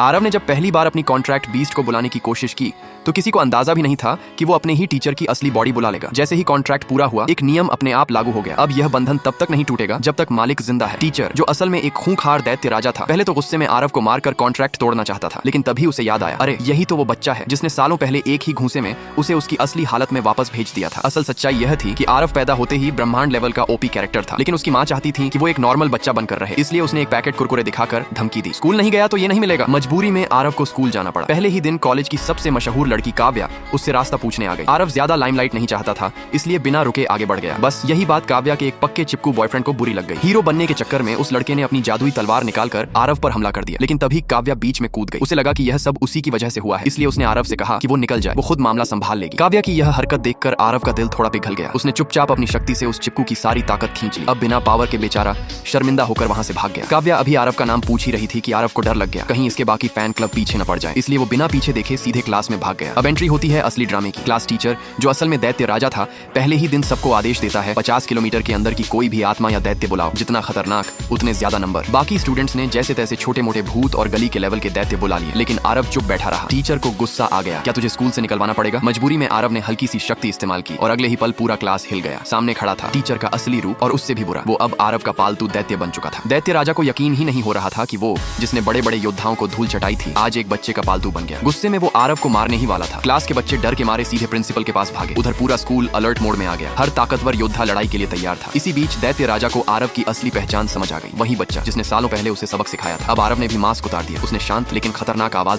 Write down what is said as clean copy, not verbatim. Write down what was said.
आरव ने जब पहली बार अपनी कॉन्ट्रैक्ट बीस्ट को बुलाने की कोशिश की तो किसी को अंदाजा भी नहीं था कि वो अपने ही टीचर की असली बॉडी बुला लेगा। जैसे ही कॉन्ट्रैक्ट पूरा हुआ, एक नियम अपने आप लागू हो गया। अब यह बंधन तब तक नहीं टूटेगा जब तक मालिक जिंदा है। टीचर, जो असल में एक खूंखार दैत्य राजा था, पहले तो गुस्से में आरव को मारकर कॉन्ट्रैक्ट तोड़ना चाहता था, लेकिन तभी उसे याद आया, अरे यही तो वो बच्चा है जिसने सालों पहले एक ही घूंसे में उसे उसकी असली हालत में वापस भेज दिया था। असल सच्चाई यह थी कि आरव पैदा होते ही ब्रह्मांड लेवल का ओपी कैरेक्टर था, लेकिन उसकी माँ चाहती थी कि वो एक नॉर्मल बच्चा बनकर रहे, इसलिए उसने एक पैकेट कुरकुरे दिखाकर धमकी दी, स्कूल नहीं गया तो ये नहीं मिलेगा। मजबूरी में आरव को स्कूल जाना पड़ा। पहले ही दिन कॉलेज की सबसे मशहूर लड़की काव्या उससे रास्ता पूछने आ गई। आरव ज्यादा लाइमलाइट नहीं चाहता था, इसलिए बिना रुके आगे बढ़ गया। बस यही बात काव्या के एक पक्के चिपकू बॉयफ्रेंड को बुरी लग गई। हीरो बनने के चक्कर में उस लड़के ने अपनी जादुई तलवार निकालकर आरव पर हमला कर दिया, लेकिन तभी काव्या बीच में कूद गई। उसे लगा कि यह सब उसी की वजह से हुआ है, इसलिए उसने आरव से कहा कि वो निकल जाए, वो खुद मामला संभाल लेगी। काव्या की यह हरकत देखकर आरव का दिल थोड़ा पिघल गया। उसने चुपचाप अपनी शक्ति से उस चिपकू की सारी ताकत खींच ली। अब बिना पावर के बेचारा शर्मिंदा होकर वहां से भाग गया। काव्या अभी आरव का नाम पूछ ही रही थी कि आरव को डर लग गया कहीं इसके बाकी फैन क्लब पीछे न पड़ जाए, इसलिए वो बिना पीछे देखे सीधे क्लास में भाग गया। अब एंट्री होती है असली ड्रामे की। क्लास टीचर, जो असल में दैत्य राजा था, पहले ही दिन सबको आदेश देता है 50 किलोमीटर के अंदर की कोई भी आत्मा या दैत्य बुलाओ, जितना खतरनाक उतने ज्यादा नंबर। बाकी स्टूडेंट्स ने जैसे तैसे छोटे मोटे भूत और गली के लेवल के दैत्य बुला लिए, लेकिन आरव चुप बैठा रहा। टीचर को गुस्सा आ गया, क्या तुझे स्कूल से निकलवाना पड़ेगा? मजबूरी में आरव ने हल्की सी शक्ति इस्तेमाल की और अगले ही पल पूरा क्लास हिल गया। सामने खड़ा था टीचर का असली रूप, और उससे भी बुरा, वो अब आरव का पालतू दैत्य बन चुका था। दैत्य राजा को यकीन ही नहीं हो रहा था कि वो, जिसने बड़े बड़े योद्धाओं को धूल चटाई थी, आज एक बच्चे का पालतू बन गया। गुस्से में वो आरव को मारने ही वाला था। क्लास के बच्चे डर के मारे सीधे प्रिंसिपल के पास भागे। उधर पूरा स्कूल अलर्ट मोड में आ गया। हर ताकतवर योद्धा लड़ाई के लिए तैयार था। इसी बीच दैत्य राजा को आरव की असली पहचान समझ आ गई। वही बच्चा जिसने सालों पहले उसे सबक सिखाया था। अब आरव ने भी मास्क उतार दिया। उसने शांत लेकिन खतरनाक आवाज